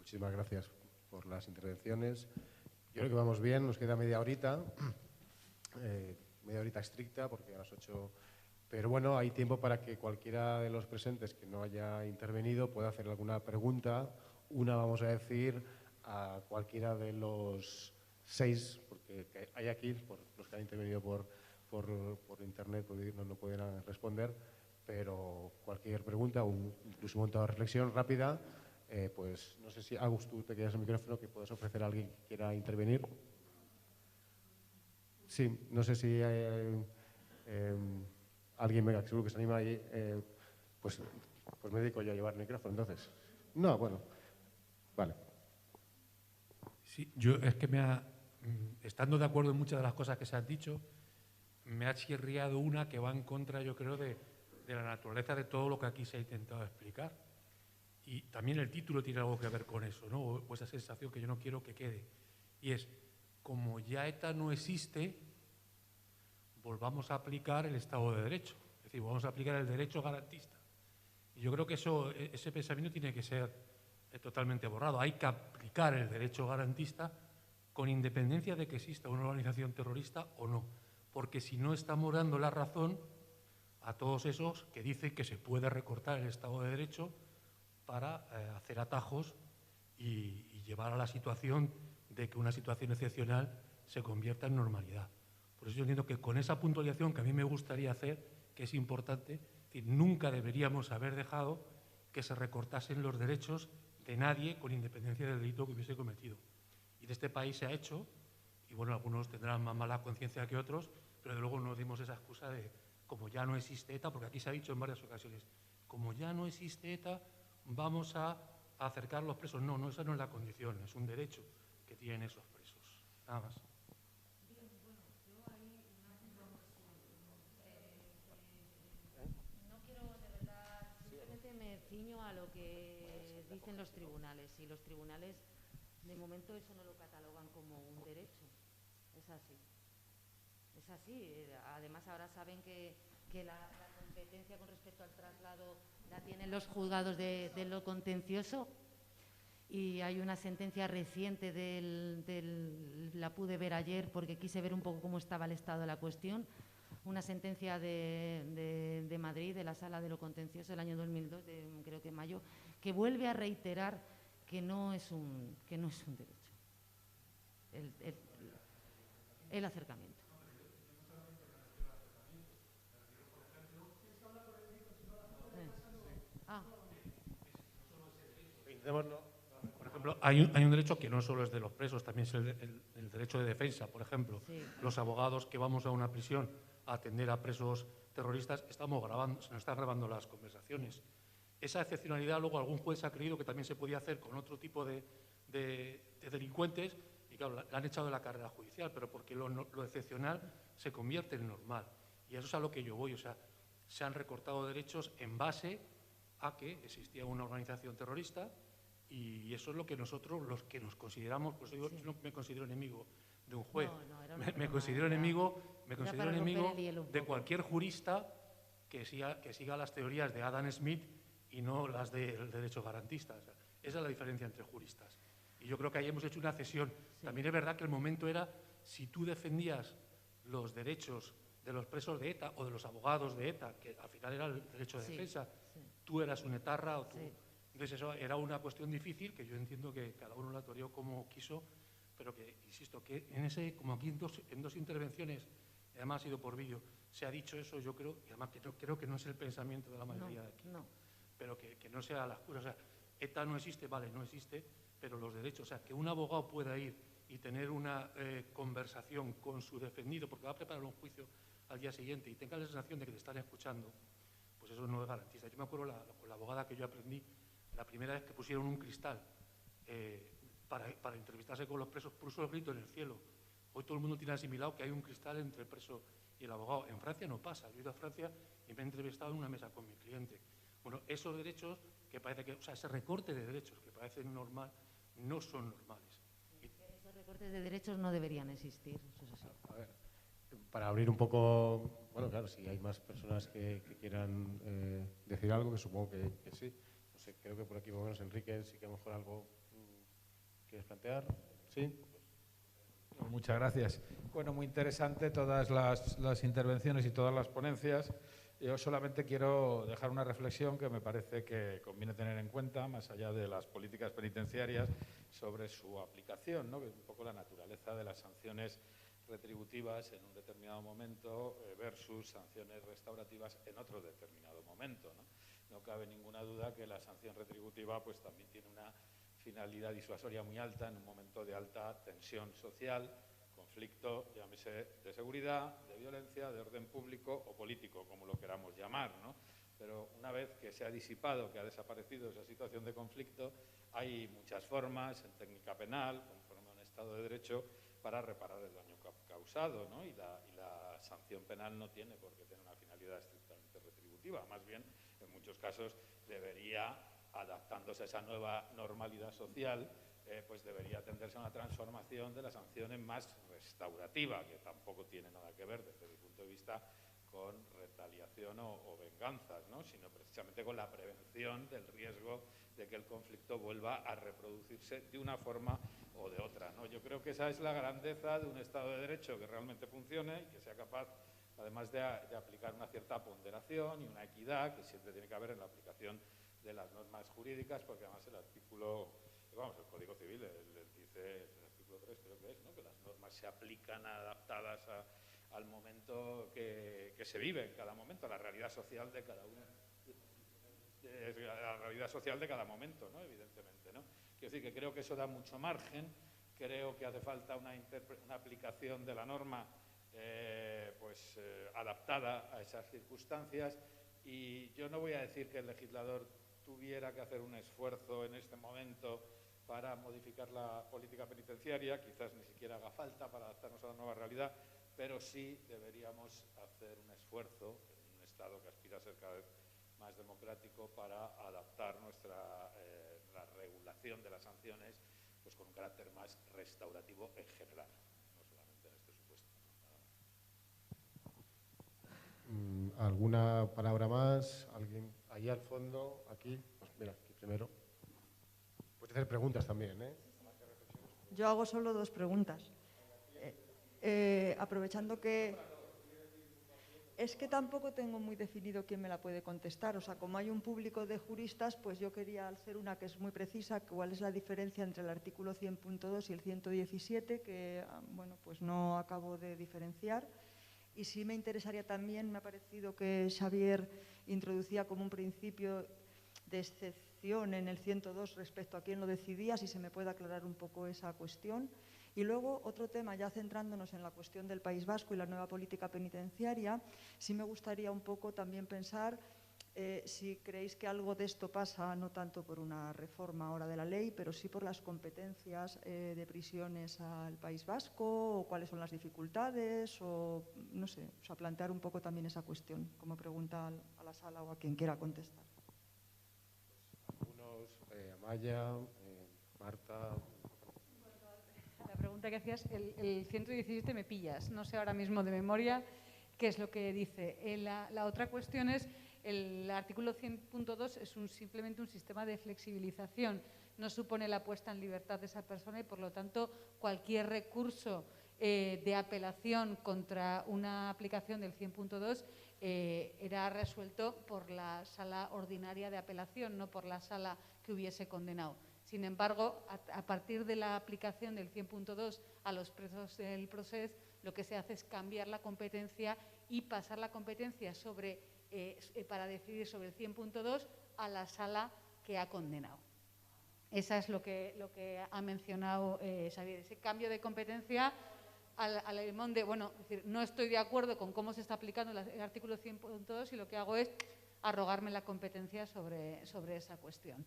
muchísimas gracias por las intervenciones. Yo creo que vamos bien, nos queda media horita estricta, porque a las 8... Pero bueno, hay tiempo para que cualquiera de los presentes que no haya intervenido pueda hacer alguna pregunta. Una, vamos a decir, a cualquiera de los 6, porque hay aquí, por los que han intervenido por internet, no pueden responder, pero cualquier pregunta o incluso un momento de reflexión rápida, pues no sé si, Agus, tú te quedas el micrófono, que puedes ofrecer a alguien que quiera intervenir. Sí, no sé si alguien, venga, seguro que se anima ahí, pues me dedico yo a llevar el micrófono, entonces. No, bueno, vale. Sí, yo es que estando de acuerdo en muchas de las cosas que se han dicho, me ha chirriado una que va en contra, yo creo, de la naturaleza de todo lo que aquí se ha intentado explicar. Y también el título tiene algo que ver con eso, ¿no? O esa sensación que yo no quiero que quede. Y es, como ya ETA no existe, volvamos a aplicar el Estado de Derecho. Es decir, vamos a aplicar el derecho garantista. Y yo creo que ese pensamiento tiene que ser totalmente borrado. Hay que aplicar el derecho garantista con independencia de que exista una organización terrorista o no. Porque si no estamos dando la razón a todos esos que dicen que se puede recortar el Estado de Derecho para hacer atajos y llevar a la situación de que una situación excepcional se convierta en normalidad. Por eso yo entiendo que con esa puntualización que a mí me gustaría hacer, que es importante, es decir, nunca deberíamos haber dejado que se recortasen los derechos de nadie con independencia del delito que hubiese cometido. Y de este país se ha hecho, y bueno, algunos tendrán más mala conciencia que otros, pero de luego no dimos esa excusa de como ya no existe ETA, porque aquí se ha dicho en varias ocasiones, como ya no existe ETA, vamos a acercar a los presos. No, esa no es la condición, es un derecho que tienen esos presos. Nada más. No quiero, de verdad, simplemente me ciño a lo que dicen los tribunales. Y los tribunales, de momento, eso no lo catalogan como un derecho. Es así. Es así. Además, ahora saben que la competencia con respecto al traslado la tienen los juzgados de lo contencioso, y hay una sentencia reciente la pude ver ayer porque quise ver un poco cómo estaba el estado de la cuestión, una sentencia de Madrid, de la Sala de lo Contencioso del año 2002, creo que mayo, que vuelve a reiterar que no es un derecho el acercamiento. Por ejemplo, hay un derecho que no solo es de los presos, también es el derecho de defensa. Por ejemplo, sí. Los abogados que vamos a una prisión a atender a presos terroristas, se nos están grabando las conversaciones. Esa excepcionalidad, luego algún juez ha creído que también se podía hacer con otro tipo de delincuentes, y claro, la han echado de la carrera judicial, pero porque lo excepcional se convierte en normal. Y eso es a lo que yo voy. O sea, se han recortado derechos en base a que existía una organización terrorista, y eso es lo que nosotros, los que nos consideramos, pues yo no me considero enemigo de un juez, me considero enemigo de cualquier jurista que siga las teorías de Adam Smith y no las del derecho garantista. O sea, esa es la diferencia entre juristas. Y yo creo que ahí hemos hecho una cesión. Sí. También es verdad que el momento era, si tú defendías los derechos de los presos de ETA o de los abogados de ETA, que al final era el derecho de defensa, tú eras un etarra o tú... Sí. Entonces eso era una cuestión difícil, que yo entiendo que cada uno la toreó como quiso, pero que, insisto, que como aquí en dos intervenciones, además ha sido por vídeo, se ha dicho eso, yo creo, y además creo que no es el pensamiento de la mayoría de aquí, pero que no sea la excusa. O sea, ETA no existe, vale, no existe, pero los derechos, o sea, que un abogado pueda ir y tener una conversación con su defendido, porque va a preparar un juicio al día siguiente y tenga la sensación de que te están escuchando, pues eso no es garantista. Yo me acuerdo con la abogada que yo aprendí, la primera vez que pusieron un cristal para entrevistarse con los presos, puso el grito en el cielo. Hoy todo el mundo tiene asimilado que hay un cristal entre el preso y el abogado. En Francia no pasa. Yo he ido a Francia y me he entrevistado en una mesa con mi cliente. Bueno, esos derechos que parece que, o sea, ese recorte de derechos que parecen normal, no son normales. Esos recortes de derechos no deberían existir. Eso es así. A ver, para abrir un poco, bueno, claro, si hay más personas que quieran decir algo, que supongo que sí. No sé, creo que por aquí, por lo menos, Enrique, sí que a lo mejor algo ¿Quieres plantear? Sí. Muchas gracias. Bueno, muy interesante todas las intervenciones y todas las ponencias. Yo solamente quiero dejar una reflexión que me parece que conviene tener en cuenta, más allá de las políticas penitenciarias, sobre su aplicación, ¿no? Que es un poco la naturaleza de las sanciones retributivas en un determinado momento versus sanciones restaurativas en otro determinado momento, ¿no? No cabe ninguna duda que la sanción retributiva pues, también tiene una finalidad disuasoria muy alta en un momento de alta tensión social, conflicto, llámese de seguridad, de violencia, de orden público o político, como lo queramos llamar, ¿no? Pero una vez que se ha disipado, que ha desaparecido esa situación de conflicto, hay muchas formas en técnica penal, conforme a un Estado de Derecho, para reparar el daño causado, ¿no? Y la sanción penal no tiene por qué tener una finalidad estrictamente retributiva, más bien, en muchos casos, debería, adaptándose a esa nueva normalidad social, pues debería tenderse a una transformación de la sanción en más restaurativa, que tampoco tiene nada que ver desde mi punto de vista con retaliación o venganzas, ¿no? Sino precisamente con la prevención del riesgo de que el conflicto vuelva a reproducirse de una forma o de otra, ¿no? Yo creo que esa es la grandeza de un Estado de Derecho que realmente funcione y que sea capaz, además de aplicar una cierta ponderación y una equidad que siempre tiene que haber en la aplicación de las normas jurídicas, porque además el artículo, vamos, el Código Civil dice, el artículo 3 creo que es, ¿no? Que las normas se aplican adaptadas al momento que se vive en cada momento, a la realidad social de cada uno, a la realidad social de cada momento, ¿no? Evidentemente, ¿no? Quiero decir que creo que eso da mucho margen, creo que hace falta una aplicación de la norma adaptada a esas circunstancias, y yo no voy a decir que el legislador tuviera que hacer un esfuerzo en este momento para modificar la política penitenciaria, quizás ni siquiera haga falta para adaptarnos a la nueva realidad, pero sí deberíamos hacer un esfuerzo en un Estado que aspira a ser cada vez más democrático para adaptar la regulación de las sanciones pues con un carácter más restaurativo en general, no solamente en este supuesto. ¿Alguna palabra más? ¿Alguien ahí al fondo? ¿Aquí? Pues mira, aquí primero. Puedes hacer preguntas también, ¿eh? Yo hago solo dos preguntas. Aprovechando que... Es que tampoco tengo muy definido quién me la puede contestar. O sea, como hay un público de juristas, pues yo quería hacer una que es muy precisa, cuál es la diferencia entre el artículo 100.2 y el 117, que, bueno, pues no acabo de diferenciar. Y sí me interesaría también, me ha parecido que Xavier introducía como un principio de excepción en el 102 respecto a quién lo decidía, si se me puede aclarar un poco esa cuestión. Y luego, otro tema, ya centrándonos en la cuestión del País Vasco y la nueva política penitenciaria, sí me gustaría un poco también pensar si creéis que algo de esto pasa, no tanto por una reforma ahora de la ley, pero sí por las competencias de prisiones al País Vasco, o cuáles son las dificultades, o no sé, o sea, plantear un poco también esa cuestión, como pregunta a la sala o a quien quiera contestar. Algunos, Amaya, Marta... La pregunta que hacías, el 117 me pillas, no sé ahora mismo de memoria qué es lo que dice. La otra cuestión es, el artículo 100.2 es simplemente un sistema de flexibilización, no supone la puesta en libertad de esa persona y, por lo tanto, cualquier recurso de apelación contra una aplicación del 100.2 era resuelto por la sala ordinaria de apelación, no por la sala que hubiese condenado. Sin embargo, a partir de la aplicación del 100.2 a los presos del Procés, lo que se hace es cambiar la competencia y pasar la competencia para decidir sobre el 100.2 a la sala que ha condenado. Esa es lo que ha mencionado Xavier. Ese cambio de competencia al limón de, bueno, es decir, no estoy de acuerdo con cómo se está aplicando el artículo 100.2 y lo que hago es arrogarme la competencia sobre esa cuestión.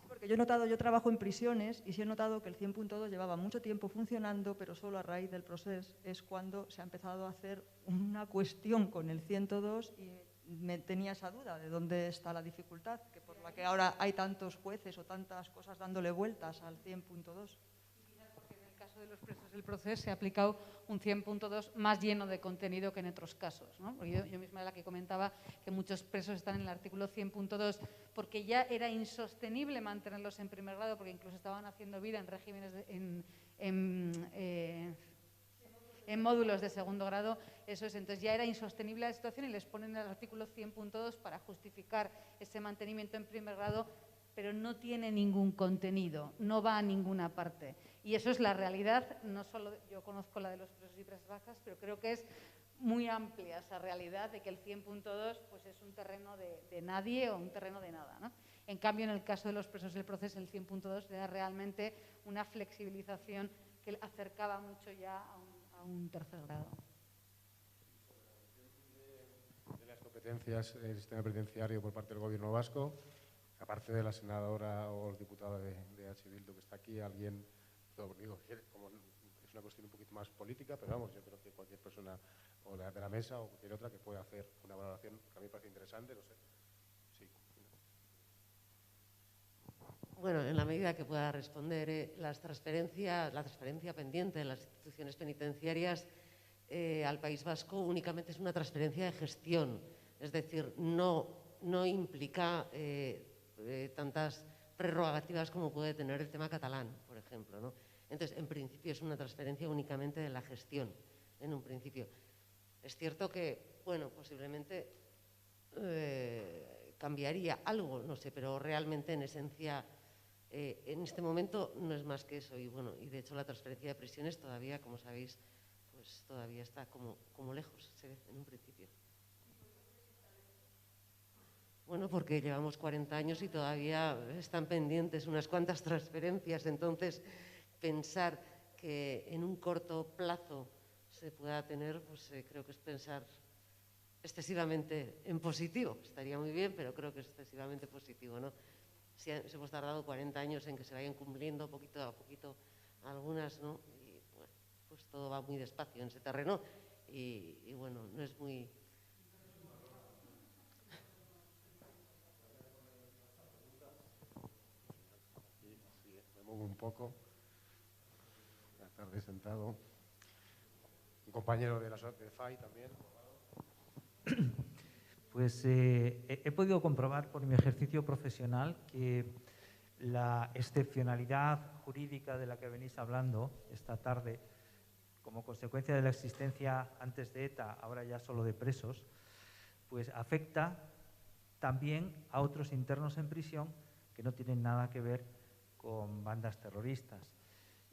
Porque yo trabajo en prisiones y sí he notado que el 100.2 llevaba mucho tiempo funcionando, pero solo a raíz del proceso es cuando se ha empezado a hacer una cuestión con el 102 y me tenía esa duda de dónde está la dificultad, que por la que ahora hay tantos jueces o tantas cosas dándole vueltas al 100.2. Porque en el caso caso de los presos del proceso se ha aplicado un 100.2 más lleno de contenido que en otros casos, ¿no? Porque yo misma era la que comentaba que muchos presos están en el artículo 100.2 porque ya era insostenible mantenerlos en primer grado, porque incluso estaban haciendo vida en regímenes en módulos de segundo grado. Eso es, entonces ya era insostenible la situación y les ponen el artículo 100.2 para justificar ese mantenimiento en primer grado, pero no tiene ningún contenido, no va a ninguna parte. Y eso es la realidad, no solo yo conozco la de los presos y presas vascas, pero creo que es muy amplia esa realidad de que el 100.2 pues es un terreno de nadie o un terreno de nada, ¿no? En cambio, en el caso de los presos del proceso, el 100.2 era realmente una flexibilización que acercaba mucho ya a un tercer grado. De las competencias del sistema penitenciario por parte del Gobierno vasco, aparte de la senadora o el diputado de H. Bildu que está aquí, alguien, digo, como es una cuestión un poquito más política, pero vamos, yo creo que cualquier persona o de la mesa o cualquier otra que pueda hacer una valoración que a mí me parece interesante, no sé. Sí. Bueno, en la medida que pueda responder, la transferencia pendiente de las instituciones penitenciarias al País Vasco únicamente es una transferencia de gestión, es decir, no implica tantas prerrogativas como puede tener el tema catalán, por ejemplo, ¿no? Entonces, en principio es una transferencia únicamente de la gestión, en un principio. Es cierto que, bueno, posiblemente cambiaría algo, no sé, pero realmente en esencia, en este momento no es más que eso. Y bueno, y de hecho la transferencia de prisiones todavía, como sabéis, pues todavía está como lejos, se ve, en un principio. Bueno, porque llevamos 40 años y todavía están pendientes unas cuantas transferencias, entonces pensar que en un corto plazo se pueda tener, pues creo que es pensar excesivamente en positivo. Estaría muy bien, pero creo que es excesivamente positivo, ¿no? Si hemos tardado 40 años en que se vayan cumpliendo poquito a poquito algunas, ¿no? Y bueno, pues todo va muy despacio en ese terreno y bueno, no es muy... Un poco, la tarde sentado, un compañero de la FAI también. Pues he podido comprobar por mi ejercicio profesional que la excepcionalidad jurídica de la que venís hablando esta tarde, como consecuencia de la existencia antes de ETA, ahora ya solo de presos, pues afecta también a otros internos en prisión que no tienen nada que ver con bandas terroristas.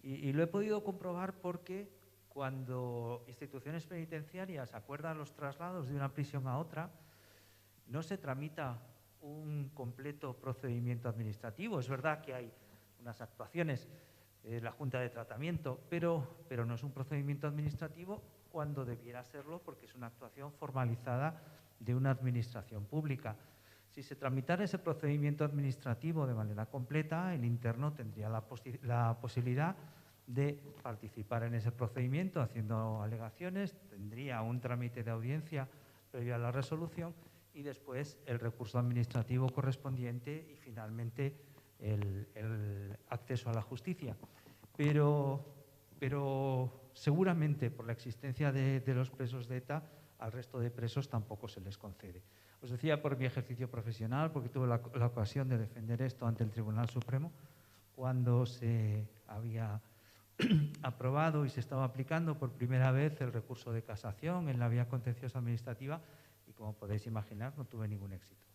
Y lo he podido comprobar porque cuando instituciones penitenciarias acuerdan los traslados de una prisión a otra, no se tramita un completo procedimiento administrativo. Es verdad que hay unas actuaciones de la Junta de Tratamiento, pero no es un procedimiento administrativo cuando debiera serlo, porque es una actuación formalizada de una administración pública. Si se tramitara ese procedimiento administrativo de manera completa, el interno tendría la posibilidad de participar en ese procedimiento haciendo alegaciones, tendría un trámite de audiencia previo a la resolución y después el recurso administrativo correspondiente y finalmente el acceso a la justicia. Pero seguramente por la existencia de los presos de ETA, al resto de presos tampoco se les concede. Os decía por mi ejercicio profesional, porque tuve la ocasión de defender esto ante el Tribunal Supremo, cuando se había aprobado y se estaba aplicando por primera vez el recurso de casación en la vía contenciosa administrativa y, como podéis imaginar, no tuve ningún éxito.